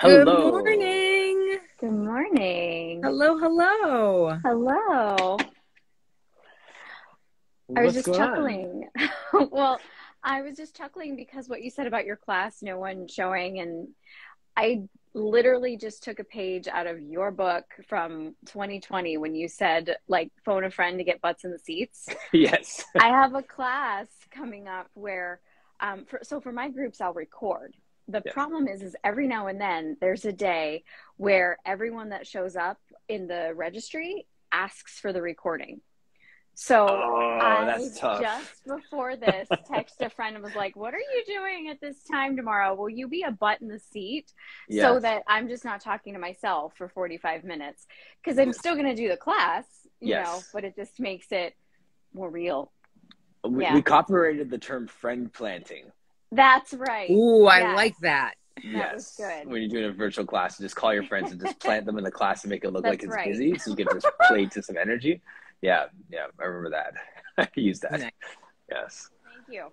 Good Hello. morning. Good morning. Hello, hello. Hello. I was What's just going on? chuckling. Well, I was just chuckling because what you said about your class, no one showing, and I literally just took a page out of your book from 2020 when you said, like, phone a friend to get butts in the seats. Yes. I have a class coming up where, for my groups, I'll record. The Yeah. problem is every now and then there's a day where everyone that shows up in the registry asks for the recording. So Oh, I that's tough. just before this texted a friend and was like, "What are you doing at this time tomorrow? Will you be a butt in the seat so Yes. that I'm just not talking to myself for 45 minutes? Because I'm still going to do the class, Yes. but it just makes it more real." We Yeah, copyrighted the term friend planting. that's right. Ooh, I Yes, like that. that was Yes. good. When you're doing a virtual class, you just call your friends and just plant them in the class and make it look like That's it's right. busy so you can just play to some energy. Yeah. Yeah. I remember that. I use that. Nice. Yes. Thank you.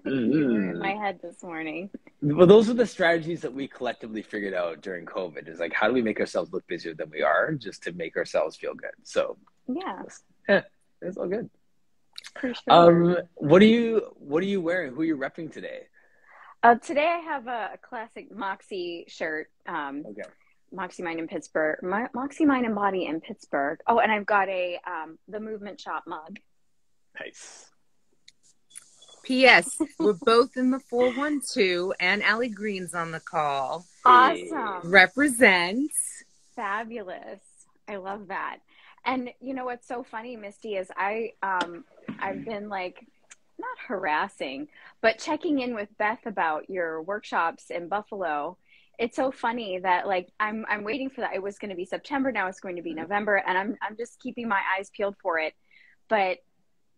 You were in Hmm. my head this morning. Well, those are the strategies that we collectively figured out during COVID is like, how do we make ourselves look busier than we are just to make ourselves feel good? So, Yeah, yeah, it's all good. for sure. What are you wearing? Who are you repping today? Today I have a classic Moxie shirt. Okay. Moxie Mind in Pittsburgh, Moxie Mind and Body in Pittsburgh. Oh, and I've got a the Movement Shop mug. Nice. P.S. We're both in the 412 and Allie Green's on the call. Hey. Awesome, Represents. fabulous. I love that. And you know what's so funny, Misty, is I've been like not harassing, but checking in with Beth about your workshops in Buffalo. It's so funny that like I'm waiting for that. It was going to be September, now it's going to be November, and I'm just keeping my eyes peeled for it. But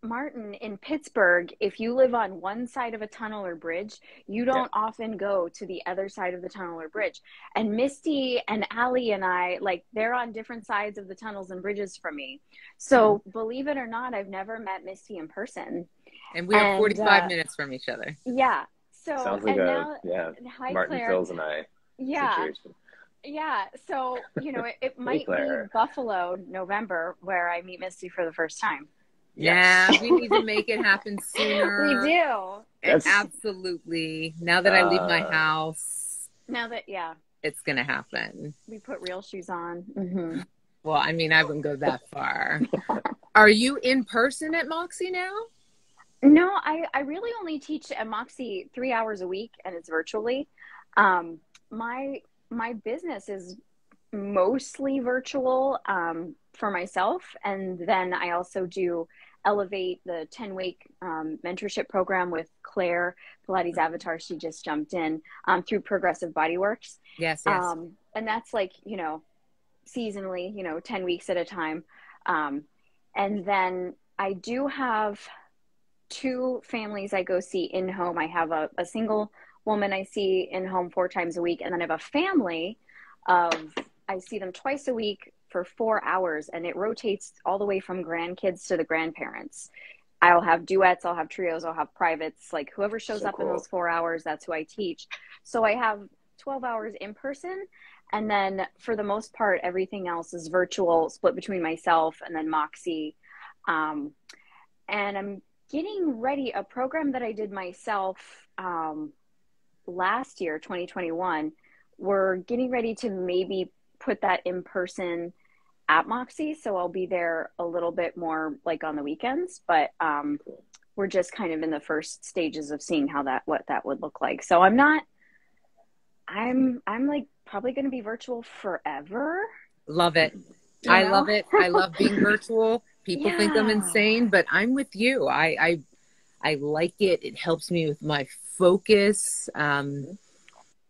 Martin, in Pittsburgh, if you live on one side of a tunnel or bridge, you Yeah. don't often go to the other side of the tunnel or bridge. And Misty and Allie and I, like, they're on different sides of the tunnels and bridges from me. So believe it or not, I've never met Misty in person. And we are And 45 minutes from each other. yeah. So, Sounds like and a now, yeah, hi, Martin Claire. Phil's and I Yeah. situation. Yeah. So, it Hey might be Claire. Buffalo, November, where I meet Misty for the first time. Yeah, Yes. we need to make it happen We sooner. do. That's Absolutely. Now that I leave my uh house, Now that, yeah, it's going to happen. we put real shoes on. Hmm. Well, I mean, I wouldn't go that far. Are you in person at Moxie now? No, I really only teach at Moxie 3 hours a week, and it's virtually. Um, my business is mostly virtual for myself, and then I also do Elevate, the 10-week mentorship program with Claire Pilates Avatar. She just jumped in through Progressive Bodyworks, Yes, yes. and that's like seasonally, 10 weeks at a time, and then I do have two families I go see in home. I have a single woman I see in home 4 times a week, and then I have a family of I see them twice a week for 4 hours, and it rotates all the way from grandkids to the grandparents. I'll have duets, I'll have trios, I'll have privates, like whoever shows so up in cool. those 4 hours, that's who I teach. So I have 12 hours in person, and then for the most part, everything else is virtual, split between myself and then Moxie. And I'm getting ready a program that I did myself last year, 2021. We're getting ready to maybe put that in person at Moxie, so I'll be there a little bit more like on the weekends, but we're just kind of in the first stages of seeing what that would look like. So I'm like probably going to be virtual forever. Love it. You I know? love it. I love being virtual. People think I'm Yeah. insane, but I'm with you. I like it. It helps me with my focus.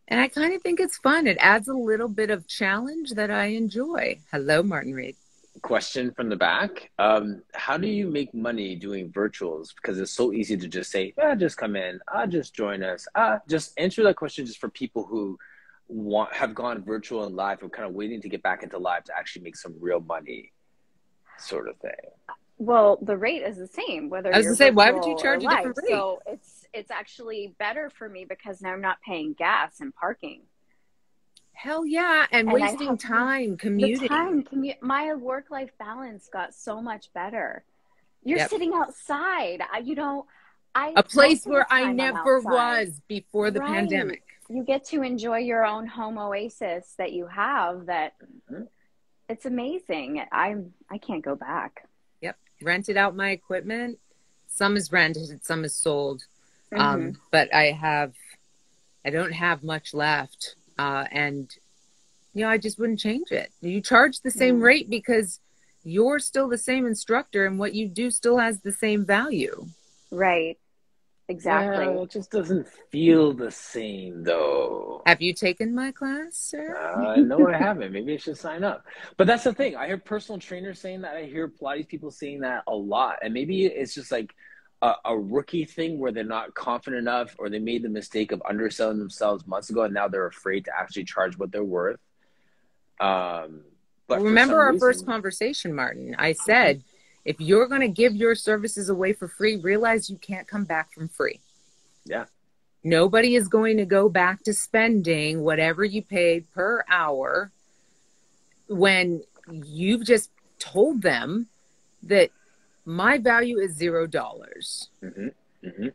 And I kind of think it's fun. It adds a little bit of challenge that I enjoy. Hello, Martin Reed. Question from the back. How do you make money doing virtuals? Because it's so easy to just say, yeah, just come in, just join us. Just answer that question just for people who have gone virtual and live and kind of waiting to get back into live to actually make some real money sort of thing. Well, the rate is the same whether I was you're going to say, why would virtual you or charge a live. different rate? So it's actually better for me because now I'm not paying gas and parking. Hell yeah. And And I wasting have time the commuting. time commute. My work-life balance got so much better. You're Yep. sitting outside. I A most place of the where I time I'm never outside. was before the Right. pandemic. You get to enjoy your own home oasis that you have that Mhm. it's amazing. I can't go back. Yep. Rented out my equipment. Some is rented, some is sold. Hmm. But I don't have much left. And, I just wouldn't change it. You charge the same No. rate because you're still the same instructor and what you do still has the same value. Right. Yeah, Exactly. it just doesn't feel the same though. Have you taken my class, sir? No, I haven't. Maybe I should sign up. But that's the thing. I hear personal trainers saying that. I hear Pilates people saying that a lot. And maybe it's just like a rookie thing where they're not confident enough or they made the mistake of underselling themselves months ago and now they're afraid to actually charge what they're worth. Um, Well, but for remember some our first reason, conversation, Martin. I mhm, said, if you're going to give your services away for free, realize you can't come back from free. yeah, Nobody is going to go back to spending whatever you paid per hour when you've just told them that my value is $0. hmm hmm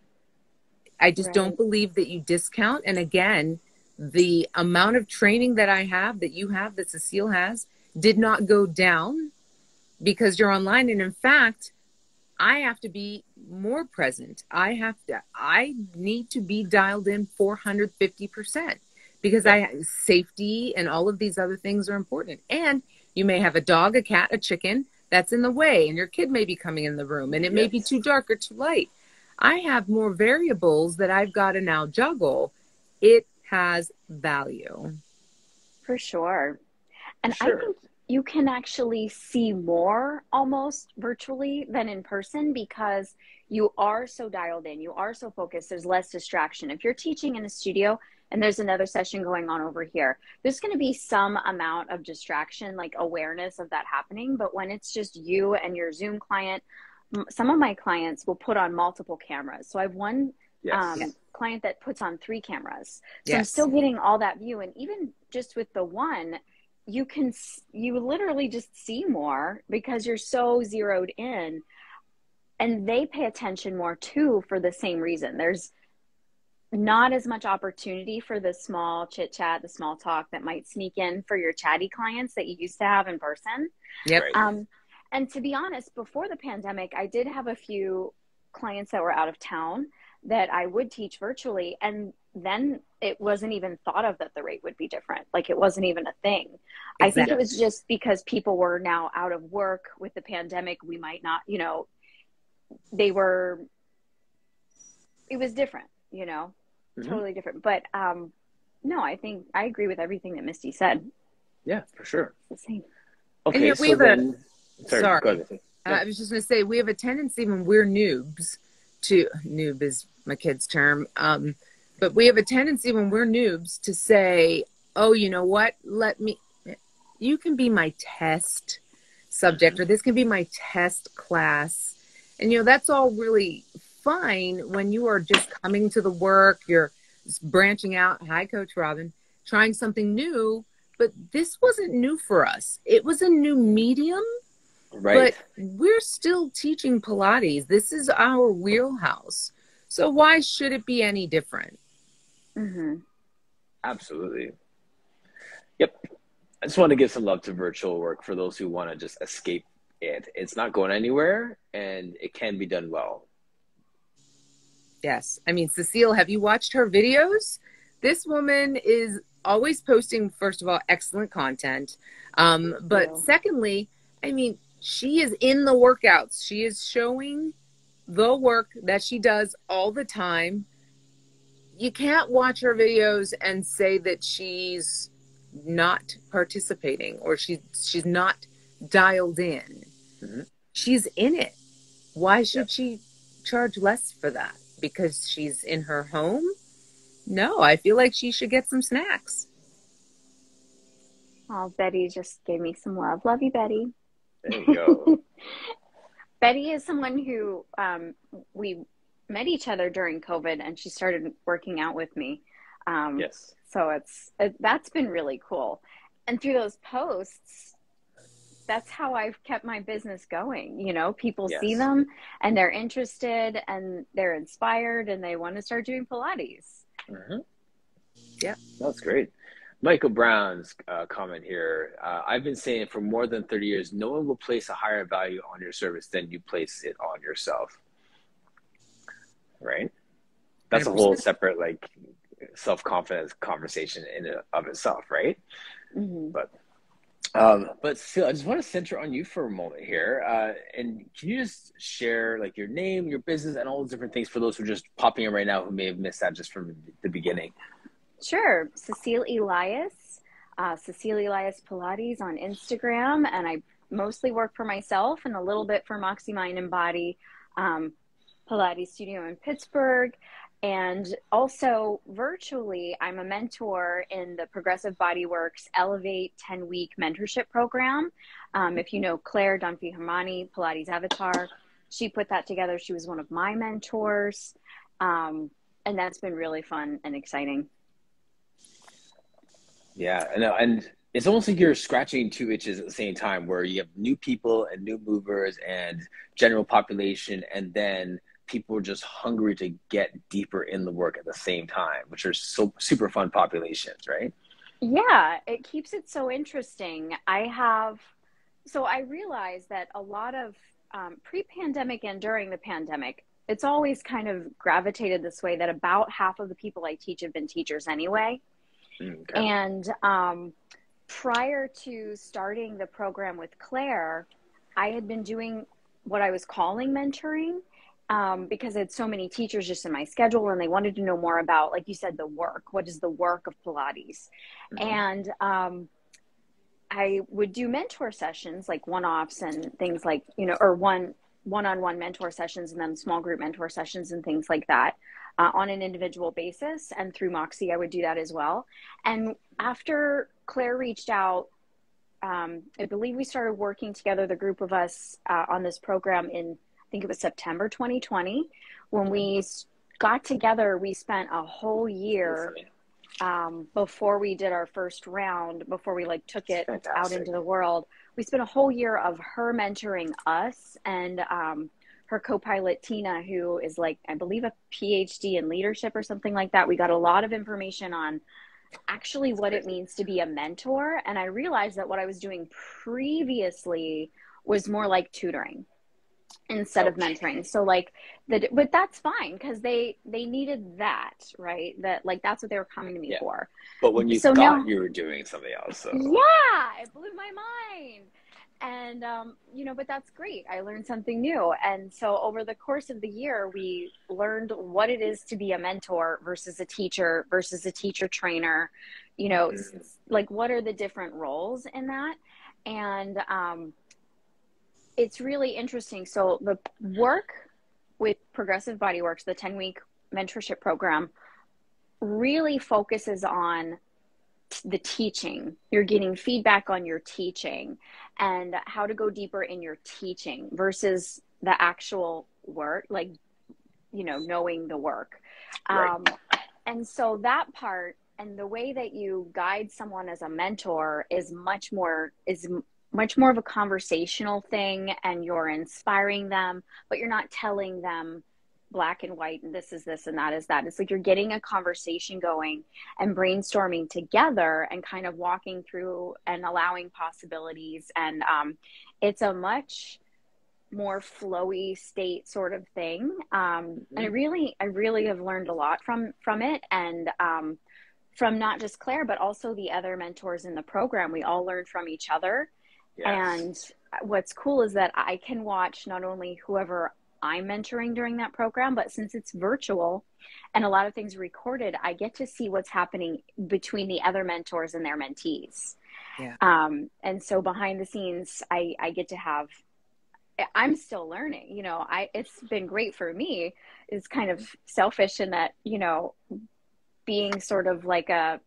I just don't Right. believe that you discount. And again, the amount of training that I have, that you have, that Cecile has, did not go down because you're online. And in fact, I have to be more present. I need to be dialed in 450% because yep, safety and all of these other things are important. And you may have a dog, a cat, a chicken that's in the way, and your kid may be coming in the room and it may be yes. too dark or too light. I have more variables that I've got to now juggle. It has value. For sure. For And I sure. think you can actually see more almost virtually than in person because you are so dialed in, you are so focused, there's less distraction. If you're teaching in a studio and there's another session going on over here, there's going to be some amount of distraction, like awareness of that happening. But when it's just you and your Zoom client, some of my clients will put on multiple cameras. So I have one Yes. client that puts on 3 cameras. So I'm Yes. still getting all that view. And even just with the one, you literally just see more because you're so zeroed in, and they pay attention more too for the same reason. There's not as much opportunity for the small chit chat, the small talk that might sneak in for your chatty clients that you used to have in person. Yep. Right. And to be honest, before the pandemic, I did have a few clients that were out of town that I would teach virtually. And then it wasn't even thought of that the rate would be different. Like it wasn't even a thing. I think it Exactly. was Yes. just because people were now out of work with the pandemic. We might not, they were, it was different, hmm totally different. But no, I think I agree with everything that Misty said. Yeah, for sure. It's the same. And Okay, yet we so have a, then, sorry, sorry. go ahead. No. I was just going to say, we have a tendency when we're noobs noob is my kid's term. But we have a tendency when we're noobs to say, oh, you know what? You can be my test subject, hmm or this can be my test class. And, that's all really fine when you are just coming to the work, you're branching out. Hi, Coach Robin, trying something new. But this wasn't new for us. It was a new medium, Right. but we're still teaching Pilates. This is our wheelhouse. So why should it be any different? Mm-hmm. Absolutely. Yep. I just want to give some love to virtual work for those who want to just escape it. It's not going anywhere and it can be done well. Yes. I mean, Cecile, have you watched her videos? This woman is always posting, first of all, excellent content. Thank But you. secondly, I mean, she is in the workouts. She is showing the work that she does all the time. You can't watch her videos and say that she's not participating or she's not dialed in. hmm She's in it. Why Yep. should she charge less for that? Because she's in her home? No, I feel like she should get some snacks. Oh, Betty just gave me some love. Love you, Betty. There you go. Betty is someone who we met each other during COVID, and she started working out with me. Yes. So that's been really cool. And through those posts, that's how I've kept my business going. You know, people see Yes. them and they're interested and they're inspired and they want to start doing Pilates. Mm-hmm. Yeah. That's great. Michael Brown's comment here. I've been saying for more than 30 years, no one will place a higher value on your service than you place it on yourself. Right? That's a whole 100%. separate, like, self-confidence conversation in and of itself, right? Mm-hmm. But still, I just want to center on you for a moment here. And can you just share like your name, your business, and all those different things for those who are just popping in right now who may have missed that just from the beginning? Sure. Cecile Elias, Cecile Elias Pilates on Instagram. And I mostly work for myself and a little bit for Moxie Mind and Body Pilates studio in Pittsburgh. And also virtually, I'm a mentor in the Progressive Bodyworks Elevate 10-week mentorship program. If you know Claire Dunphy-Hermani, Pilates Avatar, she put that together. She was one of my mentors. And that's been really fun and exciting. Yeah, I know. And it's almost like you're scratching two itches at the same time, where you have new people and new movers and general population, and then people are just hungry to get deeper in the work at the same time, which are so super fun populations, right? Yeah, it keeps it so interesting. So I realized that a lot of pre-pandemic and during the pandemic, it's always kind of gravitated this way that about half of the people I teach have been teachers anyway. Okay. And prior to starting the program with Claire, I had been doing what I was calling mentoring because I had so many teachers just in my schedule and they wanted to know more about, like you said, the work. What is the work of Pilates? Mm-hmm. And I would do mentor sessions, like one-offs and things like, you know, or one-on-one mentor sessions and then small group mentor sessions and things like that on an individual basis. And through Moxie, I would do that as well. And after Claire reached out, I believe we started working together, the group of us on this program in, I think it was September 2020. When we got together, we spent a whole year before we did our first round, before we like took it out into the world. We spent a whole year of her mentoring us and her co-pilot Tina, who is like, I believe a PhD in leadership or something like that. We got a lot of information on actually what it means to be a mentor. And I realized that what I was doing previously was more like tutoring instead of mentoring. So like but that's fine because they needed that, right? That like that's what they were coming to me for. But when you so thought now, you were doing something else, so yeah, it blew my mind. And you know, but that's great. I learned something new. And so over the course of the year, we learned what it is to be a mentor versus a teacher trainer. You know, like what are the different roles in that? And it's really interesting. So the work with Progressive Bodyworks, the 10-week mentorship program, really focuses on the teaching. You're getting feedback on your teaching and how to go deeper in your teaching versus the actual work, like, you know, knowing the work. Right. And so that part and the way that you guide someone as a mentor is much more of a conversational thing, and you're inspiring them, but you're not telling them black and white and this is this and that is that. It's like you're getting a conversation going and brainstorming together and kind of walking through and allowing possibilities. And it's a much more flowy state sort of thing. And I really have learned a lot from it. And from not just Claire, but also the other mentors in the program. We all learn from each other. Yes. And what's cool is that I can watch not only whoever I'm mentoring during that program, but since it's virtual and a lot of things recorded, I get to see what's happening between the other mentors and their mentees. Yeah. And so behind the scenes, I get to have, I'm still learning, you know, it's been great for me. It's kind of selfish in that, you know, being sort of like a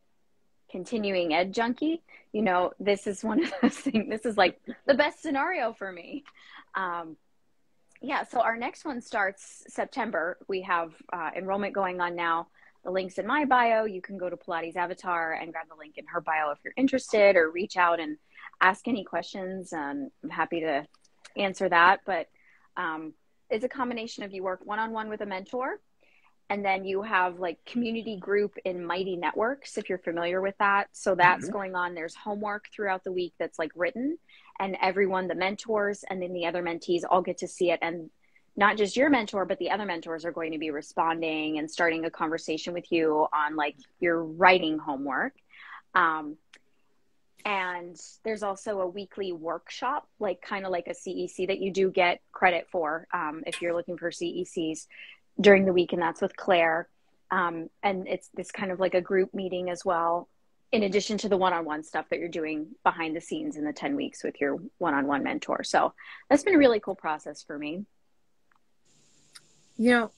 continuing ed junkie, you know, this is one of those things, this is like the best scenario for me. Yeah, so our next one starts September. We have enrollment going on now. the link's in my bio. You can go to Pilates Avatar and grab the link in her bio if you're interested, or reach out and ask any questions. I'm happy to answer that. But it's a combination of, you work one-on-one with a mentor, and then you have like community group in Mighty Networks, if you're familiar with that. So that's going on. There's homework throughout the week that's like written, and everyone, the mentors and then the other mentees, all get to see it. And not just your mentor, but the other mentors are going to be responding and starting a conversation with you on like your writing homework. And there's also a weekly workshop, like kind of like a CEC that you do get credit for if you're looking for CECs during the week, and that's with Claire. And it's this kind of like a group meeting as well, in addition to the one-on-one stuff that you're doing behind the scenes in the 10 weeks with your one-on-one mentor. So that's been a really cool process for me. You know,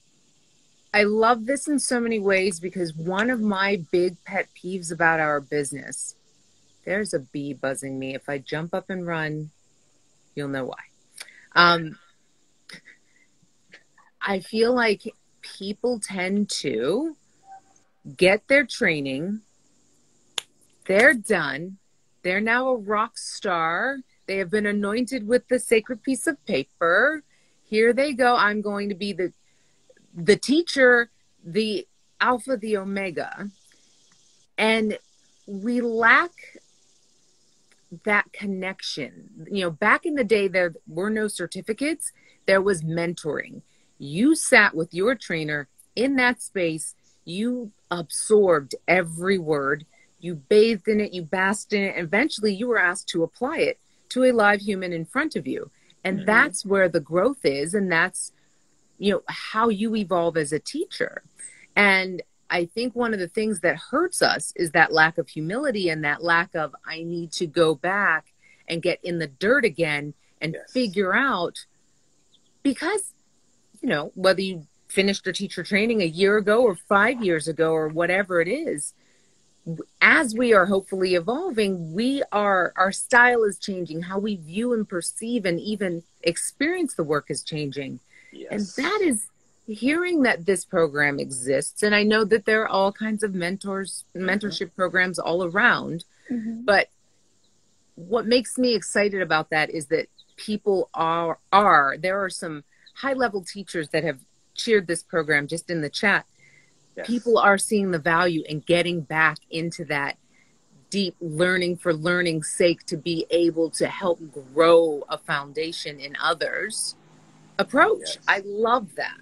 I love this in so many ways, because one of my big pet peeves about our business, there's a bee buzzing me. If I jump up and run, you'll know why. I feel like people tend to get their training, they're done, they're now a rock star, they have been anointed with the sacred piece of paper. Here they go. I'm going to be the teacher, the alpha, the omega. And we lack that connection. You know, back in the day, there were no certificates. There was mentoring. You sat with your trainer in that space. You absorbed every word. You bathed in it. You basked in it. And eventually you were asked to apply it to a live human in front of you. And that's where the growth is. And that's, you know, how you evolve as a teacher. And I think one of the things that hurts us is that lack of humility, and that lack of, I need to go back and get in the dirt again and figure out, because, you know, whether you finished your teacher training a year ago or 5 years ago or whatever it is, as we are hopefully evolving, our style is changing. How we view and perceive and even experience the work is changing. And that is hearing that this program exists. And I know that there are all kinds of mentorship programs all around. But what makes me excited about that is that people there are some high-level teachers that have cheered this program just in the chat. People are seeing the value in getting back into that deep learning for learning's sake, to be able to help grow a foundation in others approach. I love that.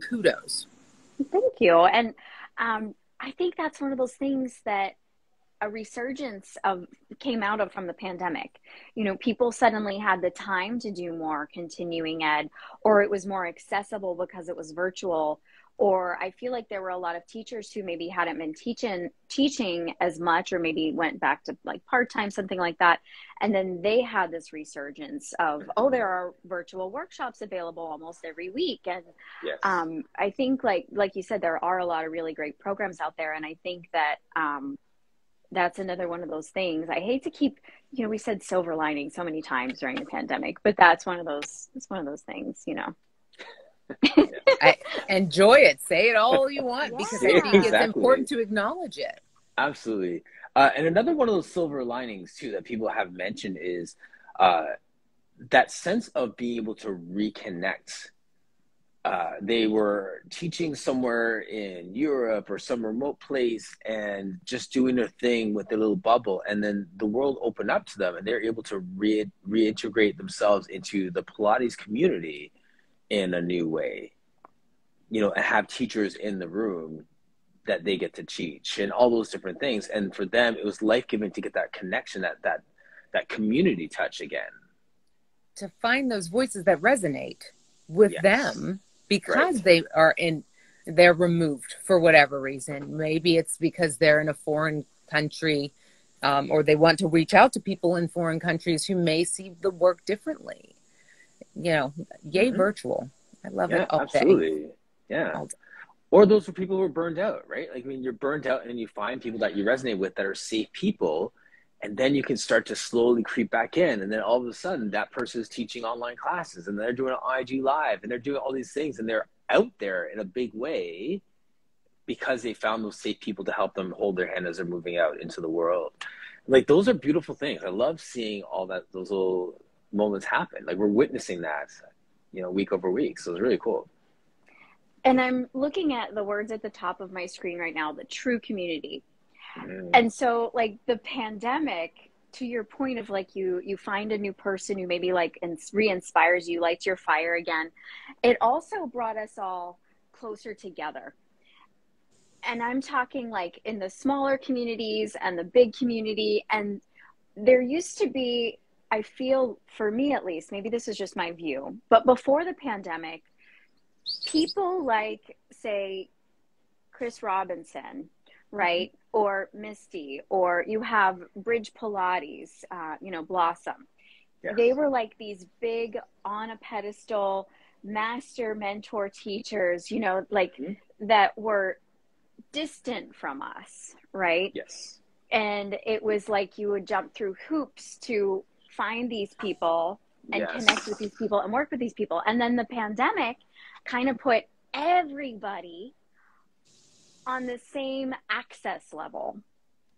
Kudos. Thank you. And I think that's one of those things that a resurgence of came out of from the pandemic. You know, people suddenly had the time to do more continuing ed, or it was more accessible because it was virtual. Or I feel like there were a lot of teachers who maybe hadn't been teaching as much, or maybe went back to like part-time, something like that. And then they had this resurgence of, oh, there are virtual workshops available almost every week. And I think like you said, there are a lot of really great programs out there. And I think that that's another one of those things. I hate to keep, you know, we said silver lining so many times during the pandemic, but that's one of those, it's one of those things, you know. I enjoy it. Say it all you want, because I think it's important to acknowledge it. Absolutely. And another one of those silver linings too that people have mentioned is that sense of being able to reconnect. They were teaching somewhere in Europe or some remote place and just doing their thing with their little bubble. And then the world opened up to them, and they're able to reintegrate themselves into the Pilates community in a new way, you know, and have teachers in the room that they get to teach and all those different things. And for them, it was life-giving to get that connection, that community touch again. To find those voices that resonate with them, because they're removed for whatever reason. Maybe it's because they're in a foreign country, or they want to reach out to people in foreign countries who may see the work differently. You know, yay virtual. I love it all absolutely. day. Yeah. Or those are people who are burned out, right? Like, I mean, you're burned out and you find people that you resonate with that are safe people, and then you can start to slowly creep back in. And then all of a sudden that person is teaching online classes, and they're doing an IG live, and they're doing all these things, and they're out there in a big way. because they found those safe people to help them hold their hand as they're moving out into the world. Like, those are beautiful things. I love seeing all that, those little moments happen. Like, we're witnessing that, week over week. So it's really cool. And I'm looking at the words at the top of my screen right now, the true community. And so, like, the pandemic, to your point of, like, you find a new person who maybe, like, re-inspires you, lights your fire again. It also brought us all closer together. And I'm talking, like, in the smaller communities and the big community. And there used to be, I feel, for me at least, maybe this is just my view, but before the pandemic, people like, say, Chris Robinson, right? Or Misty, or you have Bridge Pilates, Blossom. Yes. They were like these big, on a pedestal, master mentor teachers, that were distant from us, right? Yes. And it was like you would jump through hoops to find these people and connect with these people and work with these people. And then the pandemic kind of put everybody on the same access level.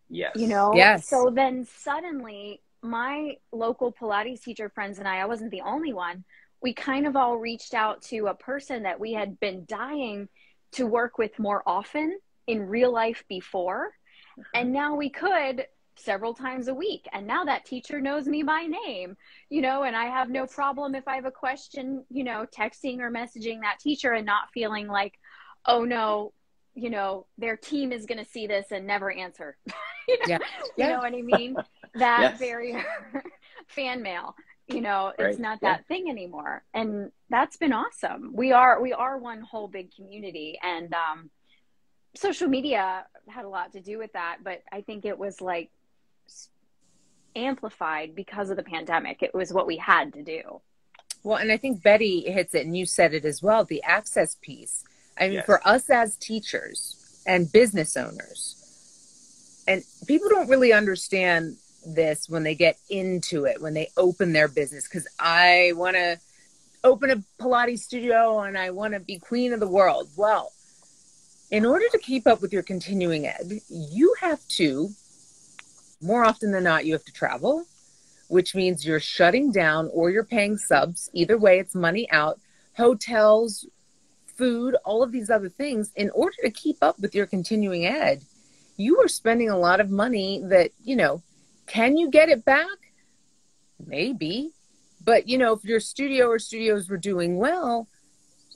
Yes. Yes. So then suddenly my local Pilates teacher friends and I wasn't the only one. We kind of all reached out to a person that we had been dying to work with more often in real life before. And now we could several times a week. And now that teacher knows me by name, and I have no problem if I have a question, texting or messaging that teacher and not feeling like, oh no, their team is going to see this and never answer. You know what I mean? That very fan mail, it's not that thing anymore. And that's been awesome. We are one whole big community, and social media had a lot to do with that, but I think it was like amplified because of the pandemic. It was what we had to do. Well, and I think Betty hits it, and you said it as well, the access piece. I mean, for us as teachers and business owners, and people don't really understand this when they get into it, when they open their business, because I want to open a Pilates studio and I want to be queen of the world. Well, in order to keep up with your continuing ed, you have to, more often than not, you have to travel, which means you're shutting down or you're paying subs. Either way, it's money out. Hotels, food, all of these other things. In order to keep up with your continuing ed, you are spending a lot of money that, can you get it back? Maybe. But, if your studio or studios were doing well,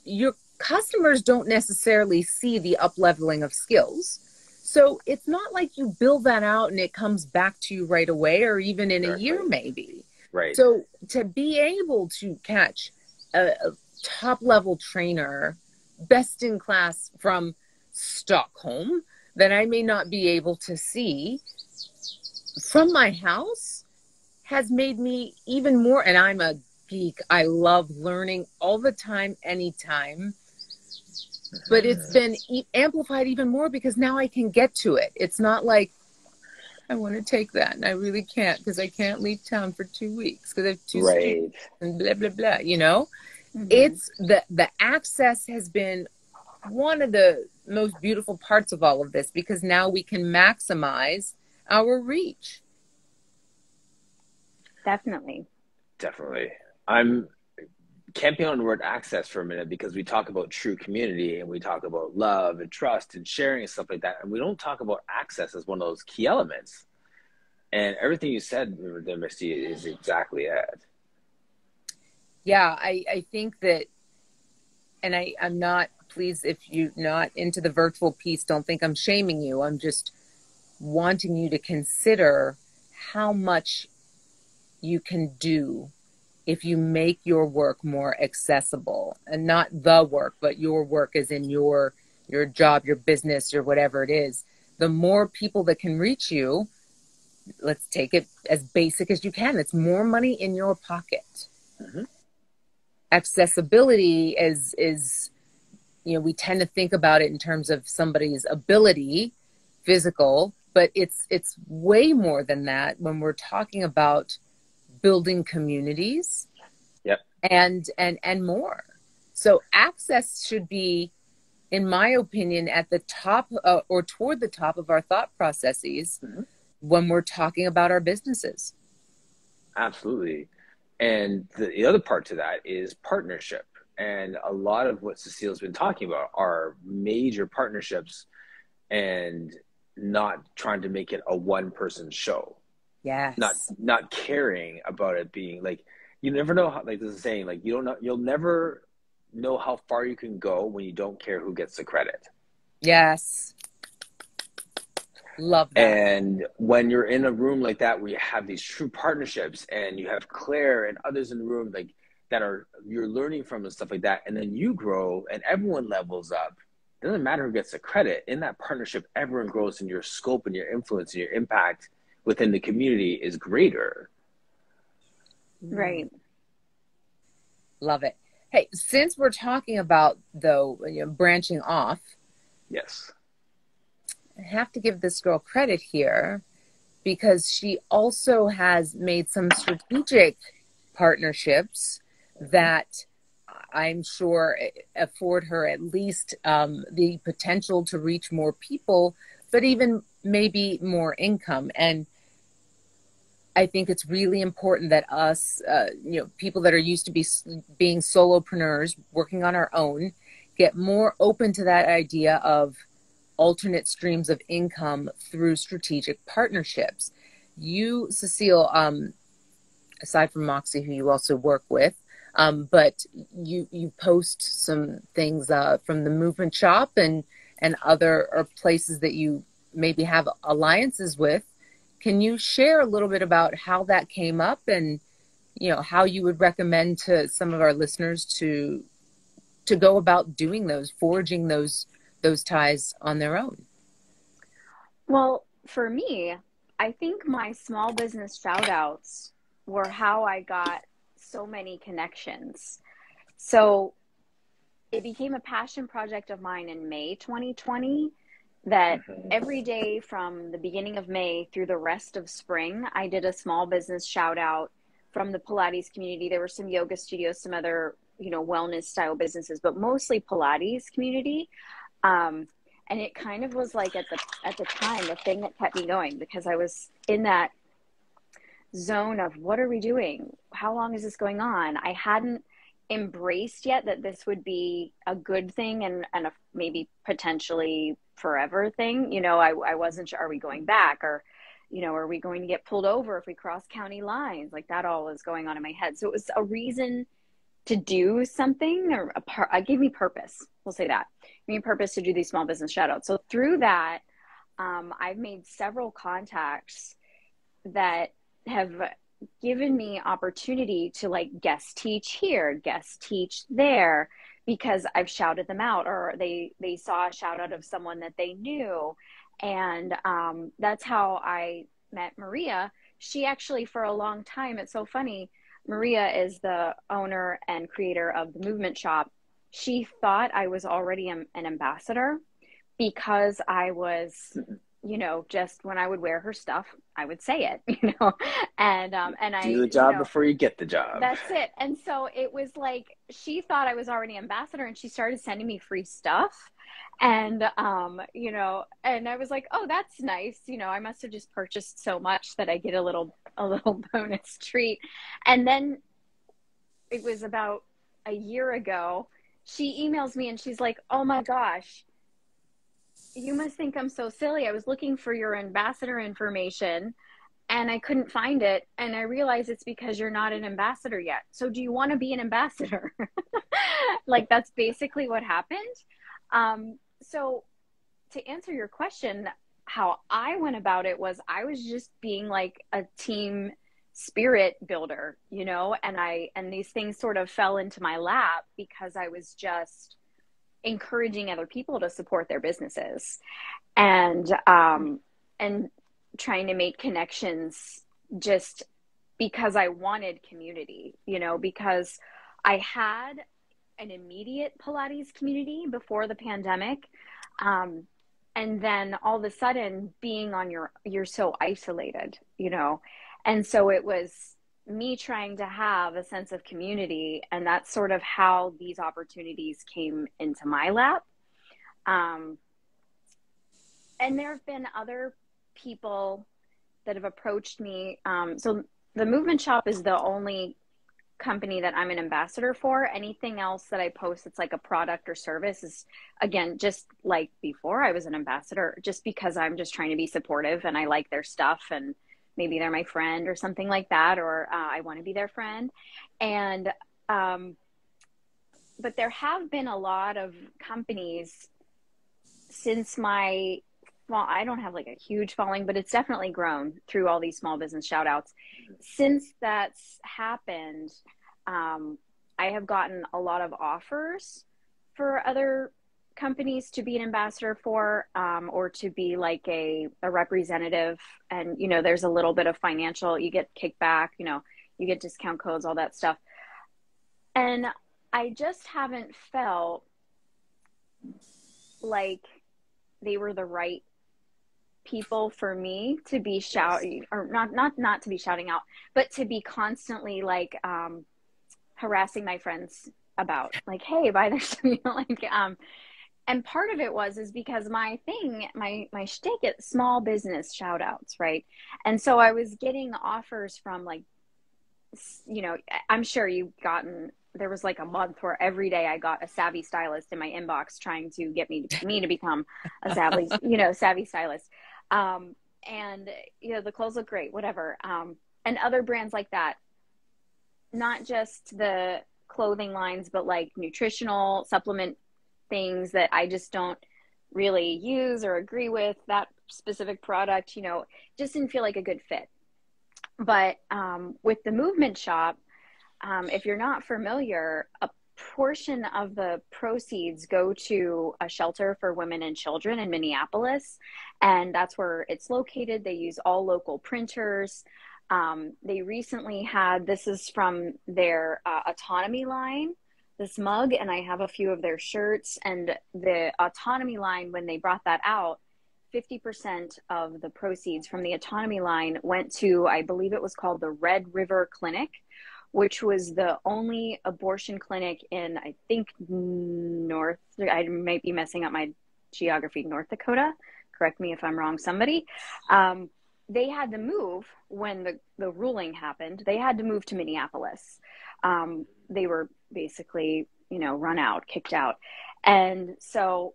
your customers don't necessarily see the up-leveling of skills. So it's not like you build that out and it comes back to you right away, or even in a year, maybe. Right. So to be able to catch a top-level trainer, best in class from Stockholm, that I may not be able to see from my house has made me even more, and I'm a geek. I love learning all the time, anytime. But it's been amplified even more because now I can get to it. It's not like I want to take that and I really can't because I can't leave town for 2 weeks because I have two students and blah, blah, blah, It's the access has been one of the most beautiful parts of all of this, because now we can maximize our reach. Definitely. I'm camping on the word access for a minute, because we talk about true community and we talk about love and trust and sharing and stuff like that. And we don't talk about access as one of those key elements. And everything you said there, Misty, is exactly it. Yeah, I think that, and I'm not, please, if you're not into the virtual piece, don't think I'm shaming you. I'm just wanting you to consider how much you can do if you make your work more accessible, and not the work, but your work as in your job, your business, or whatever it is. The more people that can reach you, let's take it as basic as you can. It's more money in your pocket. Mm-hmm. Accessibility is, we tend to think about it in terms of somebody's ability, physical, but it's way more than that when we're talking about building communities and more. So access should be in my opinion, at the top or toward the top of our thought processes when we're talking about our businesses. Absolutely. And the other part to that is partnership. And a lot of what Cecile's been talking about are major partnerships and not trying to make it a one person show. Yes. Not caring about it being like, you never know how, like this is saying, like you'll never know how far you can go when you don't care who gets the credit. Yes. Love that. And when you're in a room like that, where you have these true partnerships and you have Claire and others in the room, like that are, you're learning from and stuff like that. And then you grow and everyone levels up. It doesn't matter who gets the credit. In that partnership, everyone grows, and your scope and your influence and your impact within the community is greater. Right. Love it. Hey, since we're talking about, though, branching off. Yes. I have to give this girl credit here because she also has made some strategic partnerships that I'm sure afford her at least the potential to reach more people, but even maybe more income. And I think it's really important that us, people that are used to being solopreneurs, working on our own, get more open to that idea of alternate streams of income through strategic partnerships. You, Cecile, aside from Moxie, who you also work with, but you post some things from the Movement Shop and other places that you maybe have alliances with. Can you share a little bit about how that came up and, how you would recommend to some of our listeners to go about doing forging those ties on their own? Well, for me, I think my small business shout outs were how I got so many connections. So it became a passion project of mine in May 2020 that every day from the beginning of May through the rest of spring, I did a small business shout out from the Pilates community. There were some yoga studios, some other, wellness style businesses, but mostly Pilates community. And it kind of was like at the time, the thing that kept me going, because I was in that zone of what are we doing? How long is this going on? I hadn't embraced yet that this would be a good thing and a maybe potentially forever thing. I wasn't sure, are we going back, or, are we going to get pulled over if we cross county lines? Like that all was going on in my head. So it was a reason to do something, or gave me purpose. We'll say that. Gave me purpose to do these small business shout outs. So through that, I've made several contacts that have given me opportunity to like guest teach here, guest teach there, because I've shouted them out, or they saw a shout out of someone that they knew. And that's how I met Maria. She actually, for a long time, it's so funny, Maria is the owner and creator of the Movement Shop. She thought I was already an ambassador because I was, just when I would wear her stuff, I would say it, and I do the job before you get the job. That's it. And so it was like, she thought I was already ambassador, and she started sending me free stuff. And, and I was like, oh, that's nice. I must have just purchased so much that I get a little bonus treat. And then it was about a year ago, she emails me and she's like, oh my gosh, you must think I'm so silly. I was looking for your ambassador information and I couldn't find it. And I realized it's because you're not an ambassador yet. So do you want to be an ambassador? Like, that's basically what happened. So to answer your question, how I went about it was I was just being like a team spirit builder, and these things sort of fell into my lap because I was just encouraging other people to support their businesses and trying to make connections just because I wanted community, because I had an immediate Pilates community before the pandemic. And then all of a sudden being on you're so isolated, and so it was me trying to have a sense of community. And that's sort of how these opportunities came into my lap. And there have been other people that have approached me. So the Movement Shop is the only company that I'm an ambassador for. Anything else that I post that's like a product or service is, again, just like before I was an ambassador, just because I'm just trying to be supportive and I like their stuff and maybe they're my friend or something like that, or I want to be their friend. And but there have been a lot of companies since well, I don't have like a huge following, but it's definitely grown through all these small business shout outs. Since that's happened, I have gotten a lot of offers for other companies to be an ambassador for, or to be like a representative. And, you know, there's a little bit of financial, you get kickback, you know, you get discount codes, all that stuff. And I just haven't felt like they were the right people for me to be shouting, or not to be shouting out, but to be constantly like harassing my friends about, like, hey, buy this, you know, like and part of it is because my shtick at small business shout outs, right? And so I was getting offers from, like, you know, I'm sure you've gotten, there was like a month where every day I got a savvy stylist in my inbox trying to get me to become a savvy stylist. And, you know, the clothes look great, whatever. And other brands like that, not just the clothing lines, but like nutritional supplement things that I just don't really use or agree with, that specific product, you know, just didn't feel like a good fit. But with the Movement Shop, if you're not familiar, a portion of the proceeds go to a shelter for women and children in Minneapolis, and that's where it's located. They use all local printers. They recently had, this is from their autonomy line, this mug, and I have a few of their shirts. And the autonomy line, when they brought that out, 50% of the proceeds from the autonomy line went to, I believe it was called the Red River Clinic, which was the only abortion clinic in, I think, I might be messing up my geography, North Dakota. Correct me if I'm wrong, somebody. They had to move when the ruling happened. They had to move to Minneapolis. They were basically, you know, run out, kicked out. And so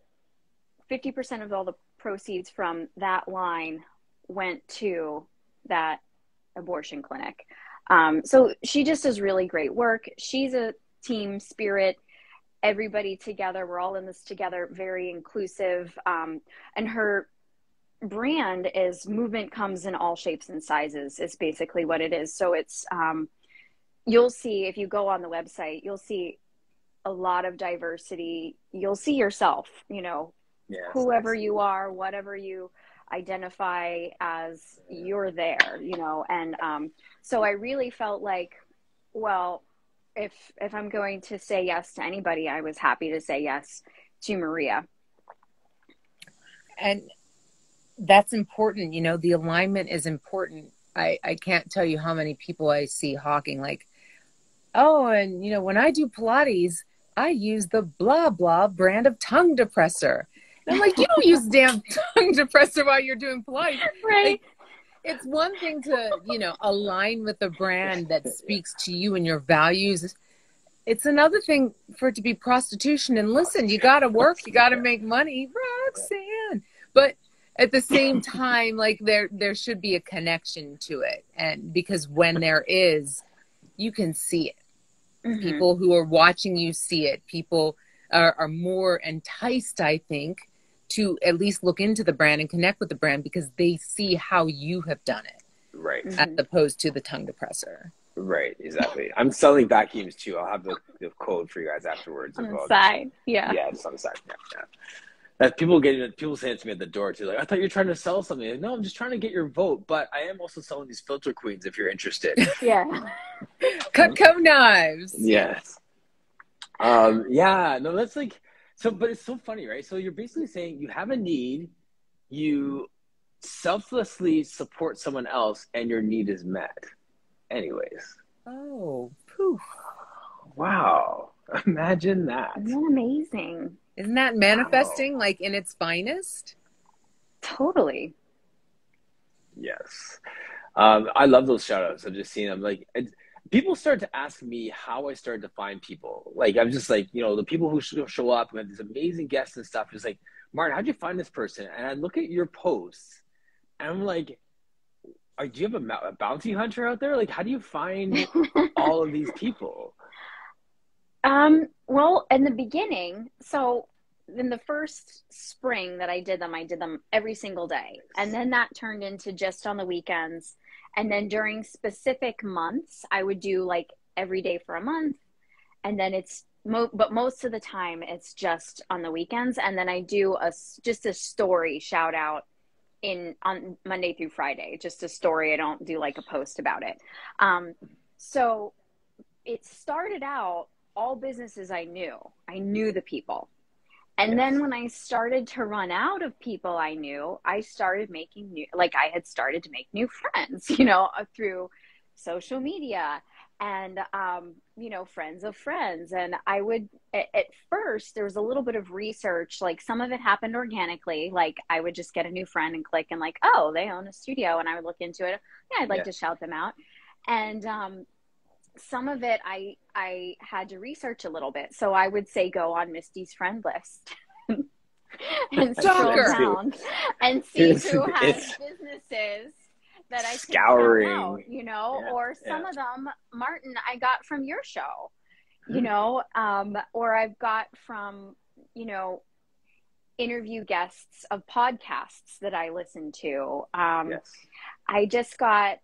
50% of all the proceeds from that line went to that abortion clinic. So she just does really great work. She's a team spirit, everybody together. We're all in this together, very inclusive. And her brand is Movement Comes in All Shapes and Sizes, is basically what it is. So it's, you'll see, if you go on the website, you'll see a lot of diversity. You'll see yourself, you know, whoever you are, whatever you identify as, you're there, you know. And so I really felt like, well, if I'm going to say yes to anybody, I was happy to say yes to Maria. And that's important, you know, the alignment is important. I can't tell you how many people I see hawking like, oh, and you know, when I do Pilates, I use the blah blah brand of tongue depressor. And I'm like, you don't use damn tongue depressor while you're doing Pilates. Right. Like, it's one thing to, you know, align with a brand that speaks to you and your values. It's another thing for it to be prostitution. And listen, you got to work, you got to make money, Roxanne. But at the same time, like there should be a connection to it. And because when there is, you can see it. Mm-hmm. People who are watching you see it. People are more enticed, I think, to at least look into the brand and connect with the brand because they see how you have done it. Right. As opposed to the tongue depressor. Right, exactly. I'm selling vacuums too. I'll have the code for you guys afterwards. On the side. Yeah. Yeah, it's on the side. Yeah. That people say it to me at the door too. Like, I thought you were trying to sell something. Like, no, I'm just trying to get your vote, but I am also selling these filter queens if you're interested. Yeah. Cutco knives. Yes. Yeah, no, that's like, so, but it's so funny, right? So you're basically saying you have a need, you selflessly support someone else, and your need is met. Anyways. Oh, poof. Wow. Imagine that. Isn't that amazing? Isn't that manifesting like in its finest? Totally. Yes. I love those shout outs. I've just seen them. Like, people start to ask me how I started to find people. Like, I'm just like, the people who show up, we have these amazing guests and stuff. It's like, Martin, how'd you find this person? And I look at your posts and I'm like, do you have a bounty hunter out there? Like, how do you find all of these people? Well, in the beginning, so in the first spring that I did them every single day. And then that turned into just on the weekends. And then during specific months, I would do like every day for a month. And then but most of the time it's just on the weekends. And then I do just a story shout out on Monday through Friday, just a story. I don't do like a post about it. So it started out all businesses I knew the people. And then when I started to run out of people I knew, I started making I had started to make new friends, through social media and, friends of friends. And I would, at first, there was a little bit of research, like some of it happened organically. Like I would just get a new friend and click and like, oh, they own a studio. And I would look into it. Yeah, I'd like to shout them out. And, some of it I had to research a little bit. So I would say go on Misty's friend list and scroll down and see who has businesses that I can shout out, or some of them, Martin, I got from your show, or I've got from, interview guests of podcasts that I listen to. I just got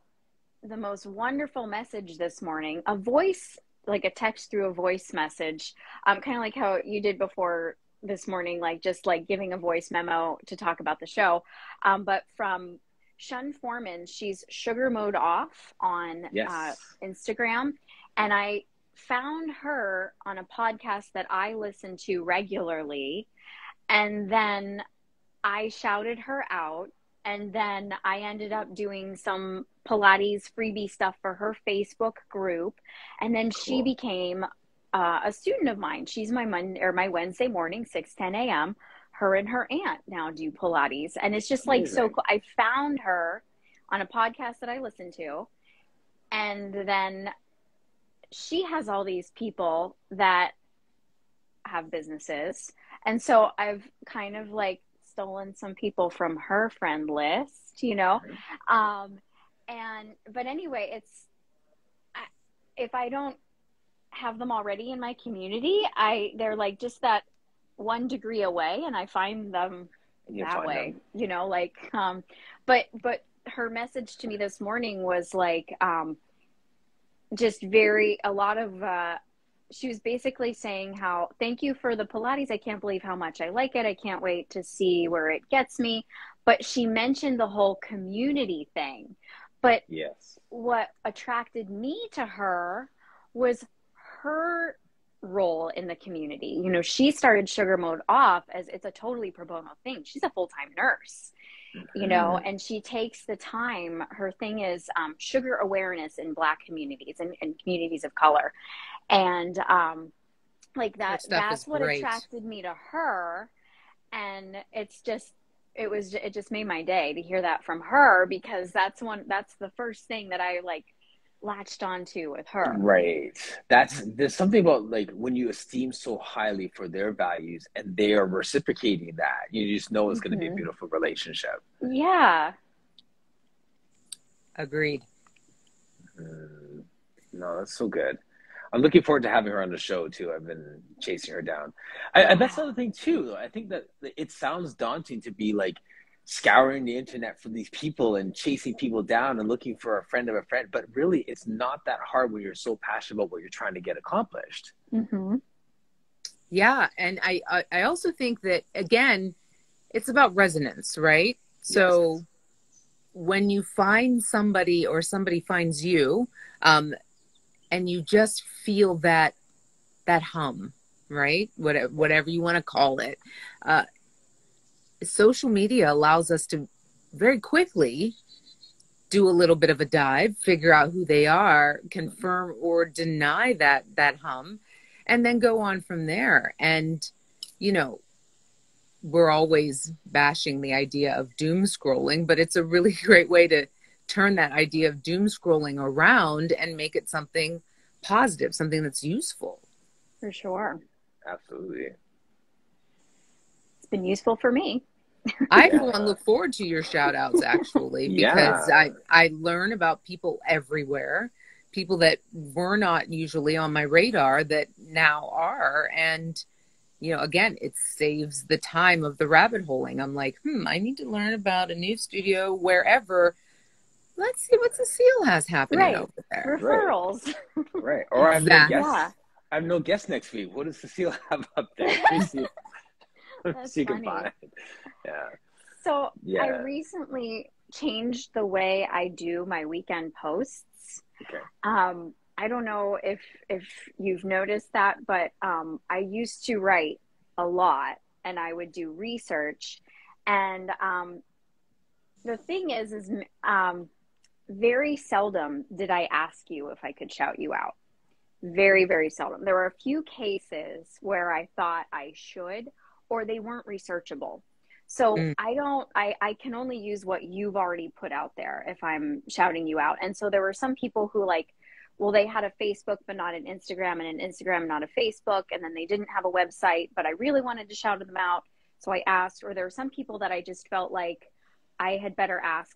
the most wonderful message this morning, a voice, like a text through a voice message, kind of like how you did before this morning, like just like giving a voice memo to talk about the show. But from Shun Foreman, she's Sugar Mode Off on Instagram. And I found her on a podcast that I listen to regularly. And then I shouted her out. And then I ended up doing some Pilates freebie stuff for her Facebook group. And then she became a student of mine. She's my Wednesday morning, 6:10 a.m. Her and her aunt now do Pilates. And it's just like so cool. I found her on a podcast that I listened to. And then she has all these people that have businesses. And so I've kind of like stolen some people from her friend list, but anyway, if I don't have them already in my community, they're like just that 1 degree away, and I find them that way, but her message to me this morning was like, she was basically saying how, thank you for the Pilates. I can't believe how much I like it. I can't wait to see where it gets me. But she mentioned the whole community thing. But what attracted me to her was her role in the community. She started Sugar Mode Off as it's a totally pro bono thing. She's a full-time nurse. And she takes the time. Her thing is sugar awareness in Black communities and communities of color. And that's what attracted me to her. And it just made my day to hear that from her, because that's the first thing that I like latched onto with her. Right. There's something about like when you esteem so highly for their values and they are reciprocating that, you just know it's going to be a beautiful relationship. Yeah. Agreed. No, that's so good. I'm looking forward to having her on the show too. I've been chasing her down. I that's another thing too, though. I think that it sounds daunting to be like scouring the internet for these people and chasing people down and looking for a friend of a friend. But really, it's not that hard when you're so passionate about what you're trying to get accomplished. Mm-hmm. Yeah. And I also think that, again, it's about resonance, right? So when you find somebody or somebody finds you, and you just feel that hum, right? Whatever you want to call it. Social media allows us to very quickly do a little bit of a dive, figure out who they are, confirm or deny that hum, and then go on from there. And, we're always bashing the idea of doom scrolling, but it's a really great way to turn that idea of doom scrolling around and make it something positive, something that's useful. For sure. Absolutely. It's been useful for me. I, for one, look forward to your shout outs actually, because I learn about people everywhere, people that were not usually on my radar that now are. And, you know, again, it saves the time of the rabbit holing. I'm like, I need to learn about a new studio wherever. Let's see what Cecile has happening over there. Referrals. Right. Or I have no guests. I have no guests next week. What does Cecile have up there? That's you funny. can find. Yeah. So I recently changed the way I do my weekend posts. Okay. I don't know if you've noticed that, but I used to write a lot and I would do research. And the thing is very seldom did I ask you if I could shout you out. Very, very seldom. There were a few cases where I thought I should, or they weren't researchable. So I can only use what you've already put out there if I'm shouting you out. And so there were some people who they had a Facebook, but not an Instagram, and an Instagram, not a Facebook. And then they didn't have a website, but I really wanted to shout them out. So I asked, or there were some people that I just felt like I had better ask,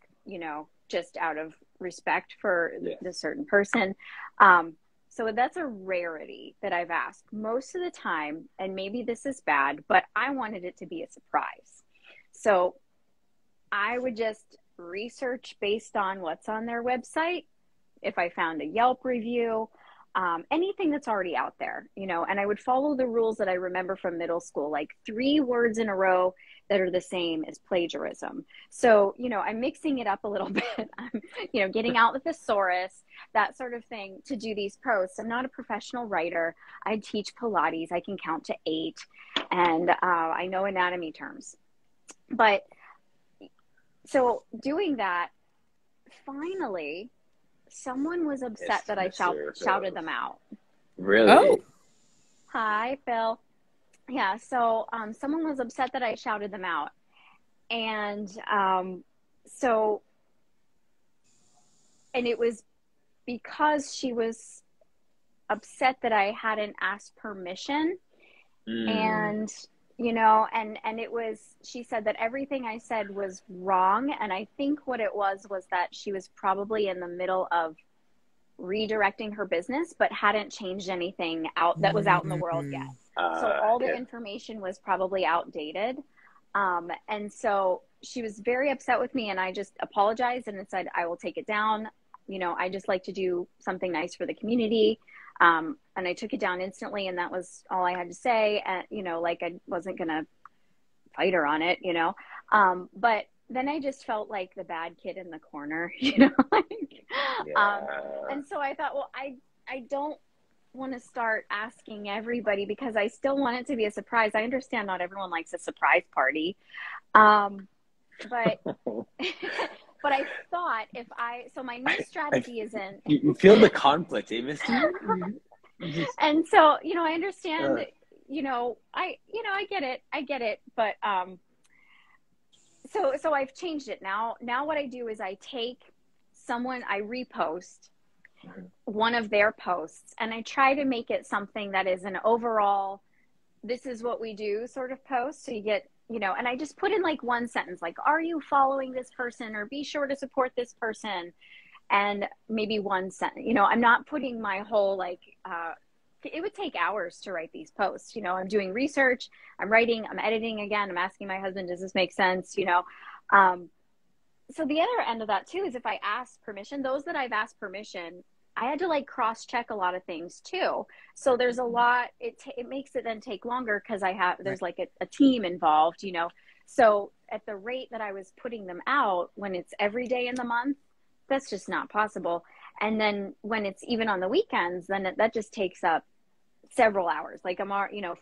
just out of respect for the certain person. So that's a rarity that I've asked most of the time. And maybe this is bad, but I wanted it to be a surprise. So I would just research based on what's on their website. If I found a Yelp review, anything that's already out there, and I would follow the rules that I remember from middle school, like 3 words in a row that are the same is plagiarism. So, I'm mixing it up a little bit. I'm, getting out the thesaurus, that sort of thing to do these posts. I'm not a professional writer. I teach Pilates. I can count to 8 and I know anatomy terms. But so doing that, finally, someone was upset that I shouted them out. Really? Oh. Hi, Phil. Yeah, so someone was upset that I shouted them out. And and it was because she was upset that I hadn't asked permission. And, and it was, she said that everything I said was wrong. And I think what it was that she was probably in the middle of redirecting her business, but hadn't changed anything out that was out in the world yet. So all the information was probably outdated. And so she was very upset with me, and I just apologized and said, I will take it down. I just like to do something nice for the community. And I took it down instantly, and that was all I had to say. And, I wasn't going to fight her on it, but then I just felt like the bad kid in the corner, and so I thought, well, I don't want to start asking everybody because I still want it to be a surprise. I understand not everyone likes a surprise party. But but I thought so my new strategy isn't. You feel the conflict, eh, Misty? And so, I understand that, I get it. But, so I've changed it now. Now what I do is I repost one of their posts, and I try to make it something that is an overall, this is what we do sort of post. So you get, and I just put in like one sentence, like, are you following this person, or be sure to support this person? And maybe one sentence, I'm not putting my whole, it would take hours to write these posts. I'm doing research, I'm writing, I'm editing again. I'm asking my husband, does this make sense? So the other end of that too is if I ask permission, those that I've asked permission, I had to cross-check a lot of things too. So there's a lot, it makes it then take longer because there's a team involved, So at the rate that I was putting them out, when it's every day in the month, that's just not possible. And then when it's even on the weekends, then that just takes up several hours.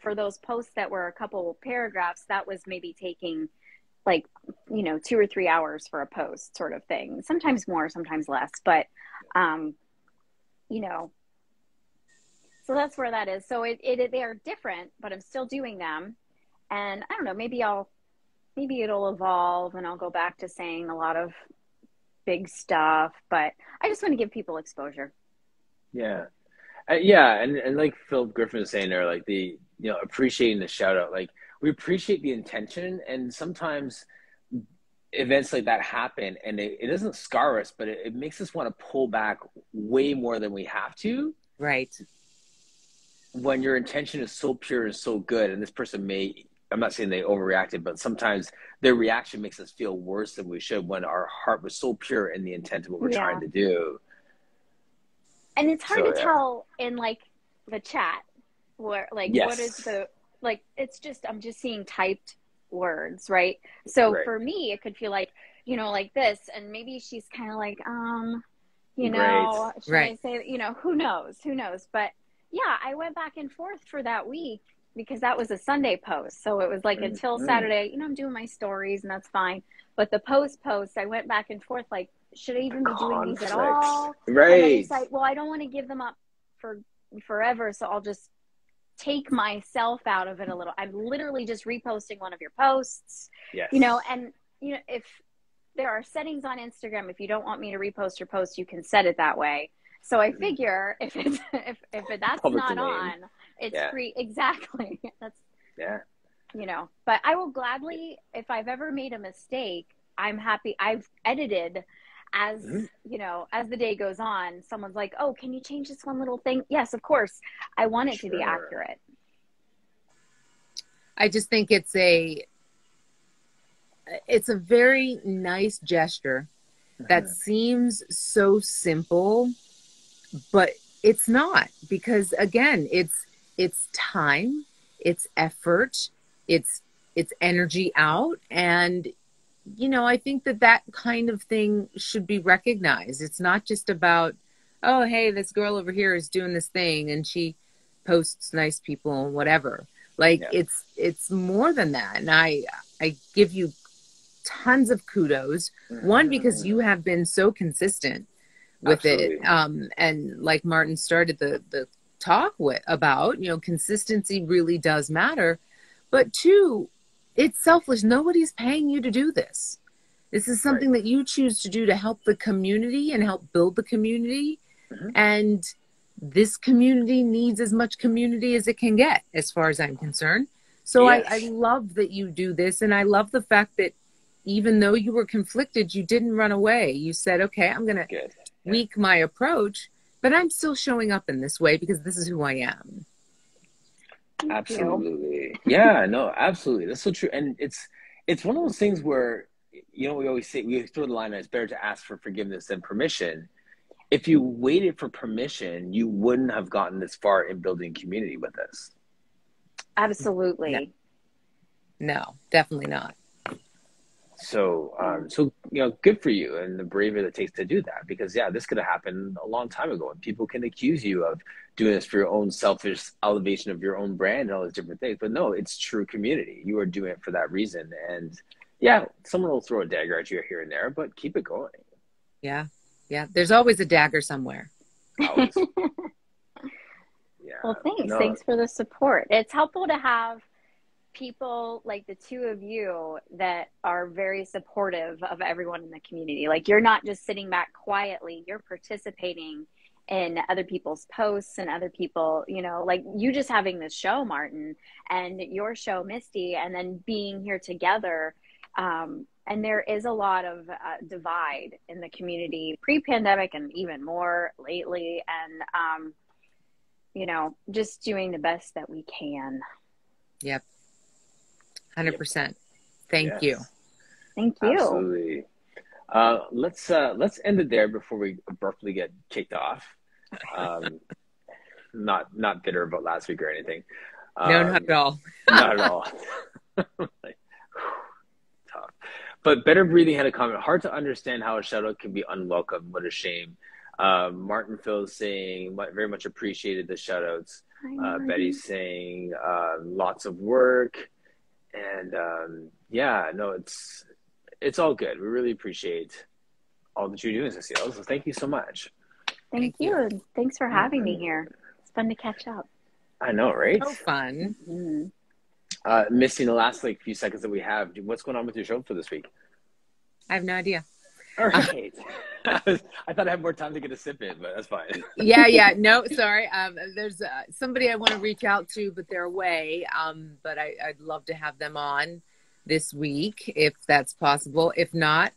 For those posts that were a couple paragraphs, that was maybe taking 2 or 3 hours for a post sort of thing. Sometimes more, sometimes less, but, so that's where that is. So they are different, but I'm still doing them. And I don't know, maybe I'll maybe it'll evolve and I'll go back to saying a lot of big stuff, but I just want to give people exposure. Yeah. Yeah, and like Phil Griffin was saying there, like appreciating the shout out, like we appreciate the intention, and sometimes events like that happen, and it doesn't scar us, but it makes us want to pull back way more than we have to. Right. When your intention is so pure and so good, and this person I'm not saying they overreacted, but sometimes their reaction makes us feel worse than we should when our heart was so pure in the intent of what we're trying to do. And it's hard to tell in like the chat where like what is the like it's just I'm just seeing typed words, right? So for me it could feel like, like this, and maybe she's kind of like should I say, who knows? But yeah, I went back and forth for that week because that was a Sunday post. So it was like until Saturday, I'm doing my stories and that's fine. But the post I went back and forth like, should I even be doing these at all? Right. And then decide, well, I don't want to give them up for forever, so I'll just take myself out of it a little. I'm literally just reposting one of your posts. Yes. And if there are settings on Instagram, if you don't want me to repost your post, you can set it that way. So I figure if that's public not domain. On, it's free. Exactly. That's But I will gladly, if I've ever made a mistake, I'm happy. I've edited as as the day goes on. Someone's like, "Oh, can you change this one little thing?" Yes, of course. I want it to be accurate. I just think it's a very nice gesture that seems so simple, but it's not, because again, it's time, it's effort, it's energy out, and I think that kind of thing should be recognized. It's not just about, oh, hey, this girl over here is doing this thing and she posts nice people and whatever. Like it's more than that. And I give you tons of kudos. One, because you have been so consistent with it. And like Martin started the talk about, consistency really does matter. But two, it's selfless. Nobody's paying you to do this. This is something that you choose to do to help the community and help build the community. And this community needs as much community as it can get, as far as I'm concerned. So I love that you do this. And I love the fact that even though you were conflicted, you didn't run away. You said, okay, I'm going to tweak my approach, but I'm still showing up in this way because this is who I am. Absolutely. Yeah, no, absolutely. That's so true. And it's one of those things where, we always say, we throw the line that it's better to ask for forgiveness than permission. If you waited for permission, you wouldn't have gotten this far in building community with us. Absolutely. No, definitely not. So, good for you and the bravery that it takes to do that, because this could have happened a long time ago, and people can accuse you of doing this for your own selfish elevation of your own brand and all those different things. But no, it's true community. You are doing it for that reason. And someone will throw a dagger at you here and there, but keep it going. Yeah. Yeah. There's always a dagger somewhere. Always. Well, thanks. No. Thanks for the support. It's helpful to have people like the two of you that are very supportive of everyone in the community. Like, you're not just sitting back quietly, you're participating in other people's posts and other people, like you just having this show, Martin, and your show, Misty, and then being here together. And there is a lot of divide in the community pre-pandemic and even more lately. And, just doing the best that we can. Yep. 100%. Thank you. Thank you. Absolutely. Let's end it there before we abruptly get kicked off. Not bitter about last week or anything. No, not at all. Not at all. Tough. But Better Breathing had a comment. Hard to understand how a shout out can be unwelcome. What a shame. Martin Phil saying very much appreciated the shout outs. Betty's saying lots of work. And it's all good. We really appreciate all that you're doing, Cecile. So thank you so much. Thank you. Thanks for having me here. It's fun to catch up. I know, right? So fun. Misty, in the last like few seconds that we have, what's going on with your show for this week? I have no idea. All right. I thought I had more time to get a sip in, but that's fine. Yeah. No, sorry. There's somebody I want to reach out to, but they're away. But I'd love to have them on this week if that's possible. If not,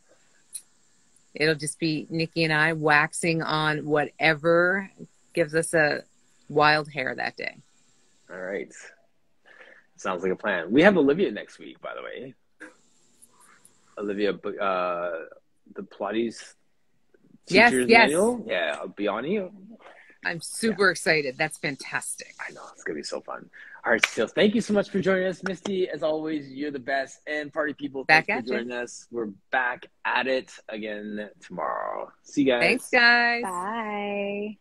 it'll just be Nikki and I waxing on whatever gives us a wild hair that day. All right. Sounds like a plan. We have Olivia next week, by the way. Olivia, the Pilates teacher's manual. Yeah, I'll be on you. I'm super excited. That's fantastic. I know. It's going to be so fun. All right, Cecile, thank you so much for joining us. Misty, as always, you're the best. And party people, thanks for joining us. We're back at it again tomorrow. See you guys. Thanks, guys. Bye.